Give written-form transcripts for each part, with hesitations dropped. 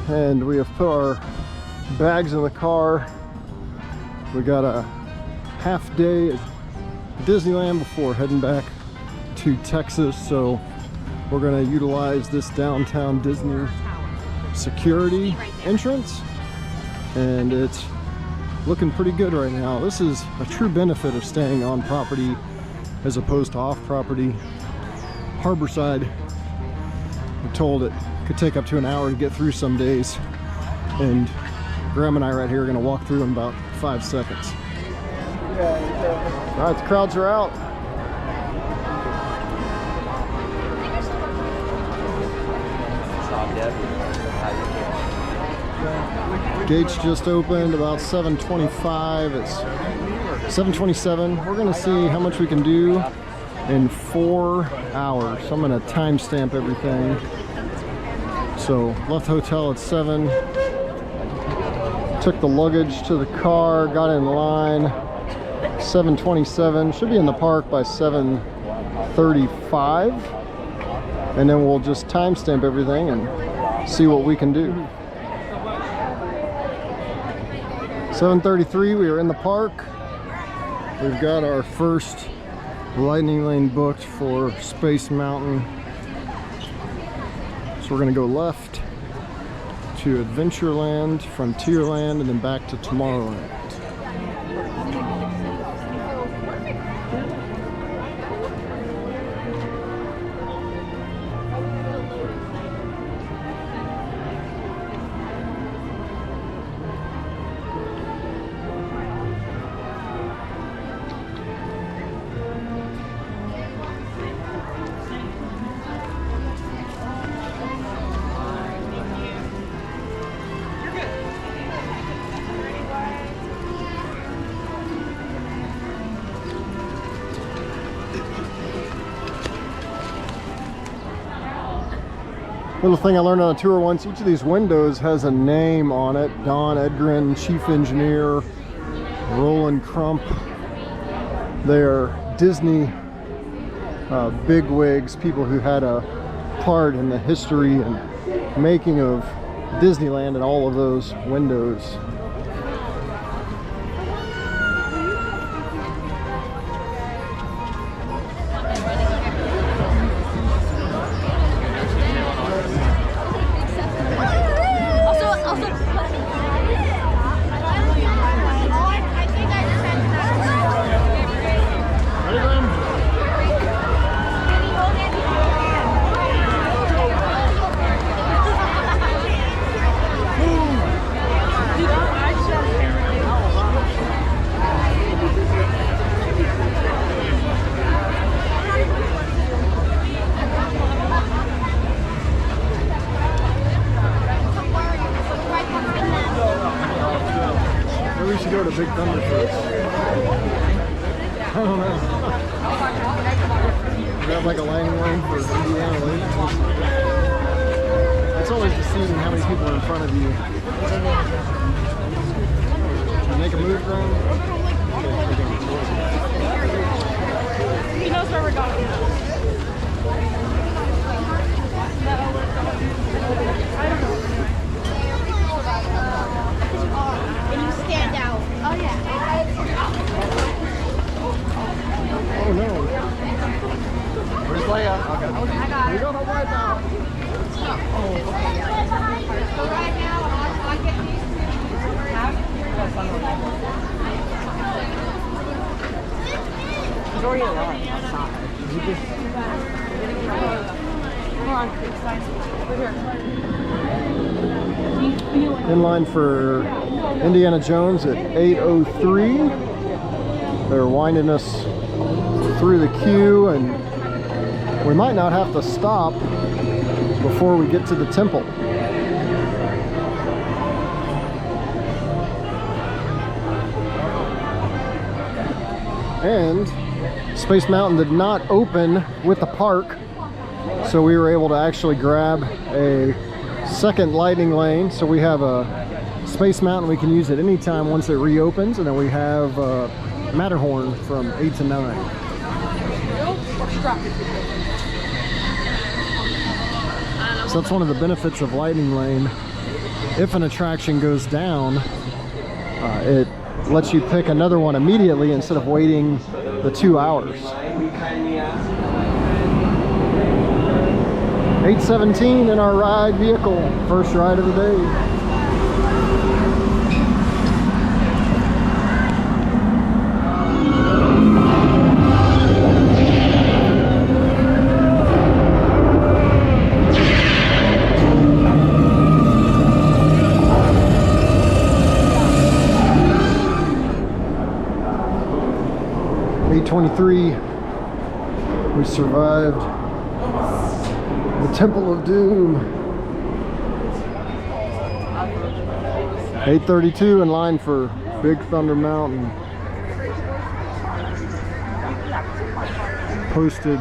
and we have put our bags in the car. We got a half day at Disneyland before heading back to Texas, so we're going to utilize this downtown Disney security entrance, and it's looking pretty good right now. This is a true benefit of staying on property as opposed to off property. Harborside, I'm told it could take up to an hour to get through some days, and Graham and I right here are going to walk through in about 5 seconds. All right, the crowds are out. Gates just opened about 7:25. It's 7:27. We're going to see how much we can do in 4 hours. So I'm going to timestamp everything. So left hotel at 7. Took the luggage to the car, got in line. 7:27. Should be in the park by 7:35. And then we'll just timestamp everything and see what we can do. 7:33, we are in the park. We've got our first lightning lane booked for Space Mountain. So we're gonna go left to Adventureland, Frontierland, and then back to Tomorrowland. Little thing I learned on a tour once, each of these windows has a name on it. Don Edgren, Chief Engineer, Roland Crump. They are Disney bigwigs, people who had a part in the history and making of Disneyland and all of those windows. We should go to Big Thunder first. I don't know. We have like a landing lane for Indiana Lake. It's always deceiving how many people are in front of you. Can you make a move, Graham? He knows where we're going. I don't know. And you stand out. Oh yeah. Oh no. Where's Leia? Okay. I got You don't know why now. Oh, okay. So right now, I'll get these two. He's already alive. Come on. In line for Indiana Jones at 8:03. They're winding us through the queue, and we might not have to stop before we get to the temple. And Space Mountain did not open with the park, so we were able to actually grab a second lightning lane. So we have a Space Mountain we can use at any time once it reopens, and then we have Matterhorn from 8 to 9. So that's one of the benefits of lightning lane. if an attraction goes down, it lets you pick another one immediately instead of waiting the 2 hours. 8:17 in our ride vehicle, first ride of the day. We survived the Temple of Doom. 8:32 in line for Big Thunder Mountain. Posted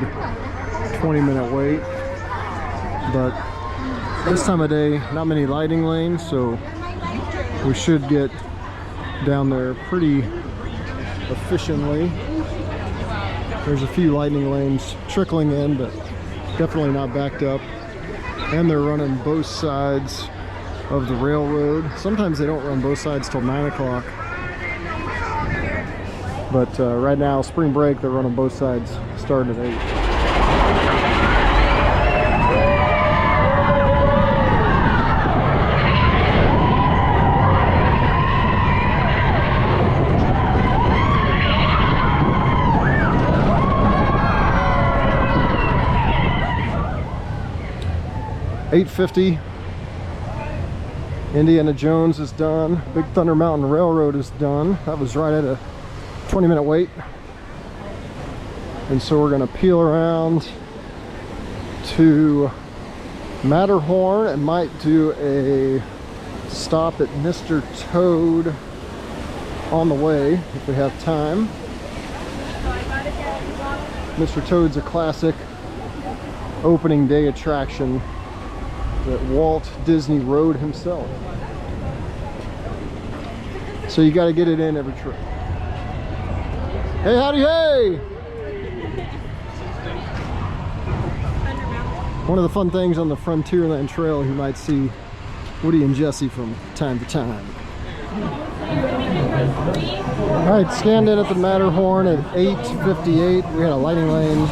20-minute wait, but this time of day not many lighting lanes, so we should get down there pretty efficiently. There's a few lightning lanes trickling in, but definitely not backed up. And they're running both sides of the railroad. Sometimes they don't run both sides till 9 o'clock. But right now, spring break, they're running both sides starting at 8. 8:50. Indiana Jones is done. Big Thunder Mountain Railroad is done. That was right at a 20-minute wait. And so we're going to peel around to Matterhorn and might do a stop at Mr. Toad on the way if we have time. Mr. Toad's a classic opening day attraction that Walt Disney rode himself. So you got to get it in every trip. Hey, howdy, hey! One of the fun things on the Frontierland Trail, you might see Woody and Jesse from time to time. All right, scanned in at the Matterhorn at 8:58. We had a lighting lane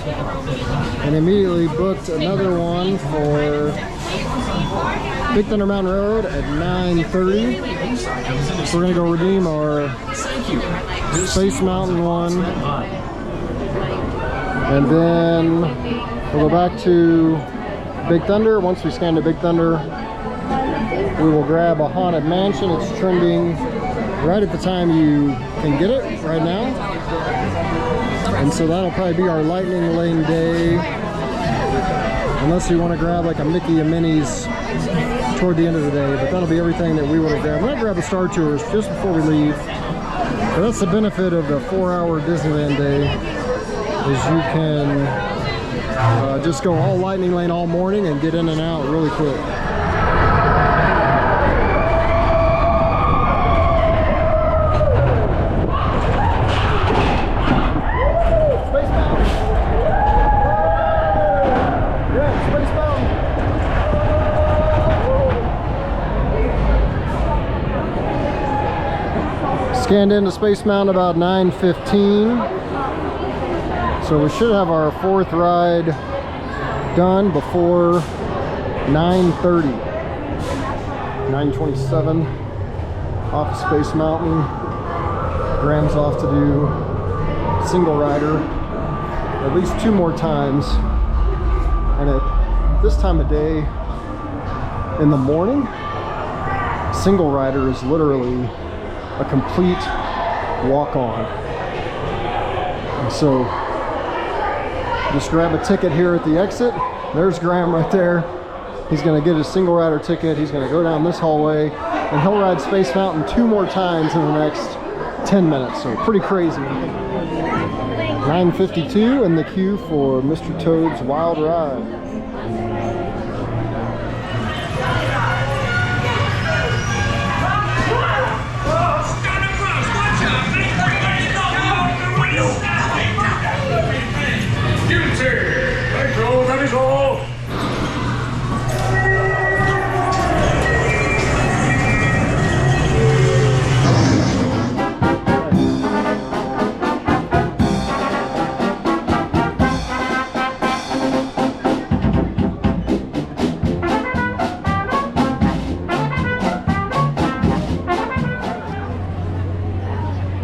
and immediately booked another one for Big Thunder Mountain Railroad at 9:30. So we're gonna go redeem our Space Mountain one, and then we'll go back to Big Thunder. Once we scan to Big Thunder, we will grab a Haunted Mansion. It's trending right at the time you can get it right now, and so that'll probably be our lightning lane day, unless you want to grab like a Mickey and Minnie's toward the end of the day. But that'll be everything that we would have grabbed. We're gonna grab the Star Tours just before we leave. But that's the benefit of the 4-hour Disneyland day, is you can just go all lightning lane all morning and get in and out really quick. Scanned into Space Mountain about 9:15. So we should have our 4th ride done before 9:30. 9:27 off of Space Mountain. Graham's off to do single rider at least 2 more times. And at this time of day in the morning, single rider is literally a complete walk-on. So just grab a ticket here at the exit. There's Graham right there. He's gonna get his single rider ticket. He's gonna go down this hallway and he'll ride Space Mountain 2 more times in the next 10 minutes. So pretty crazy. 9:52 in the queue for Mr. Toad's Wild Ride.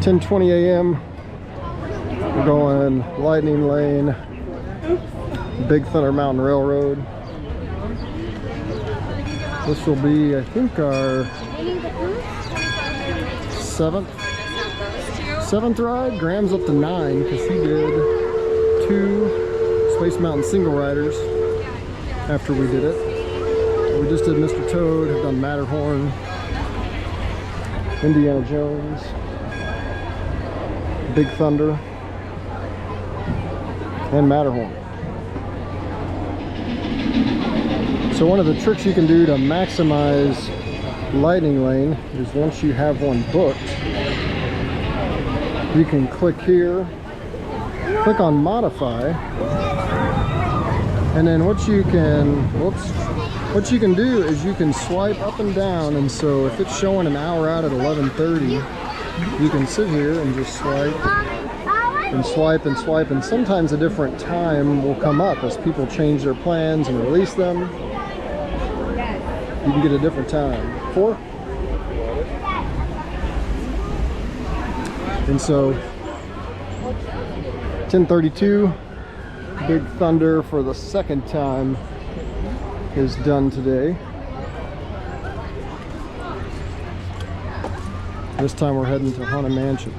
10:20 a.m. We're going Lightning Lane, Big Thunder Mountain Railroad. This will be, I think, our seventh ride. Graham's up to 9 because he did 2 Space Mountain single riders after we did it. We just did Mr. Toad, have done Matterhorn, Indiana Jones, Big Thunder, and Matterhorn. So one of the tricks you can do to maximize Lightning Lane is once you have one booked, you can click here, click on Modify, and then what you can do is you can swipe up and down. And so if it's showing an hour out at 11:30, you can sit here and just swipe and swipe and swipe, and sometimes a different time will come up as people change their plans and release them. You can get a different time. 4? And so 10:32, Big Thunder for the second time is done today. This time we're heading to Haunted Mansion.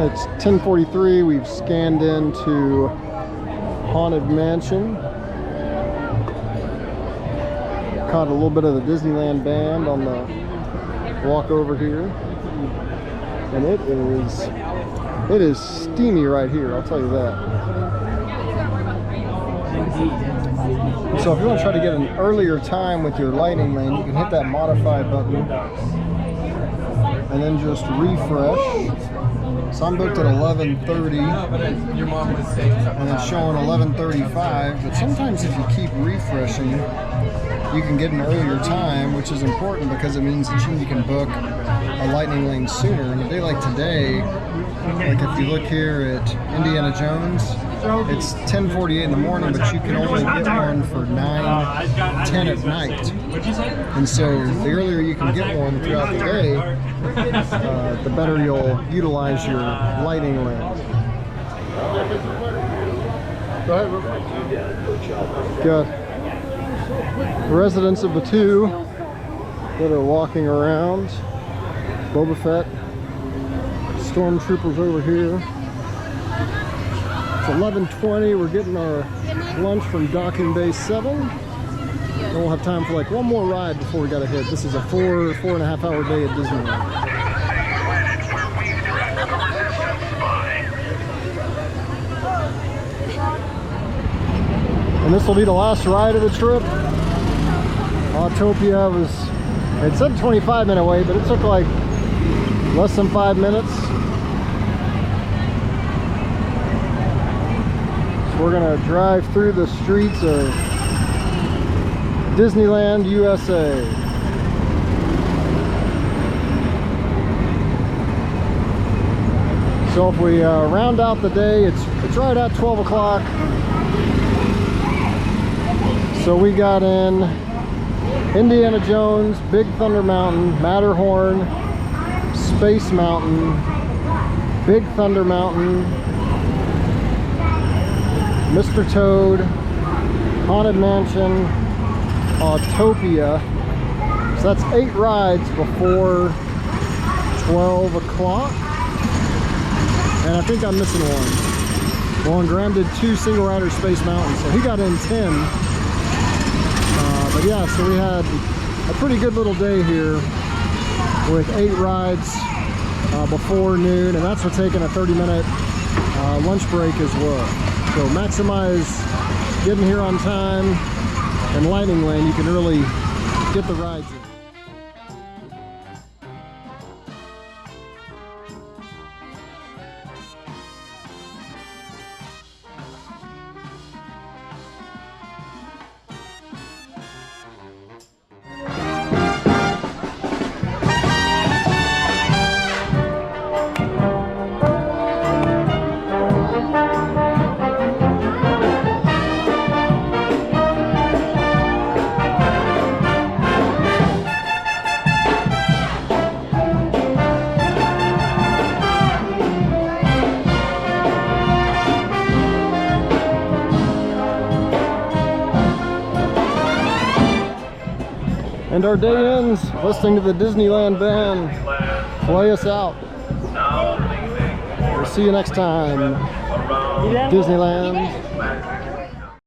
It's 10:43. We've scanned into Haunted Mansion. Caught a little bit of the Disneyland band on the walk over here, and it is steamy right here, I'll tell you that. So if you want to try to get an earlier time with your Lightning Lane, you can hit that Modify button and then just refresh. So I'm booked at 11:30, and it's showing 11:35, but sometimes if you keep refreshing, you can get an earlier time, which is important because it means that you can book a Lightning Lane sooner. And a day like today, like if you look here at Indiana Jones, it's 10:48 in the morning, but you can only get one for 9:10 at night. And so the earlier you can get one throughout the day, the better you'll utilize your Lightning Lane. Go ahead. Got residents of Batu that are walking around. Boba Fett, stormtroopers over here. It's 11:20. We're getting our lunch from Docking Bay 7. And we'll have time for like one more ride before we gotta hit. This is a 4.5 hour day at Disneyland. And this will be the last ride of the trip. Autopia it said 25-minute wait, but it took like less than 5 minutes. So we're gonna drive through the streets of Disneyland, USA. So if we round out the day, it's right at 12 o'clock. So we got in Indiana Jones, Big Thunder Mountain, Matterhorn, Space Mountain, Big Thunder Mountain, Mr. Toad, Haunted Mansion, Autopia. So that's 8 rides before 12 o'clock. And I think I'm missing one. Well, and Graham did 2 single rider Space Mountain, so he got in 10. But yeah, so we had a pretty good little day here with 8 rides before noon, and that's for taking a 30-minute lunch break as well. So maximize getting here on time, and Lightning Lane, you can really get the rides in. And our day ends listening to the Disneyland band play us out. We'll see you next time. Disneyland.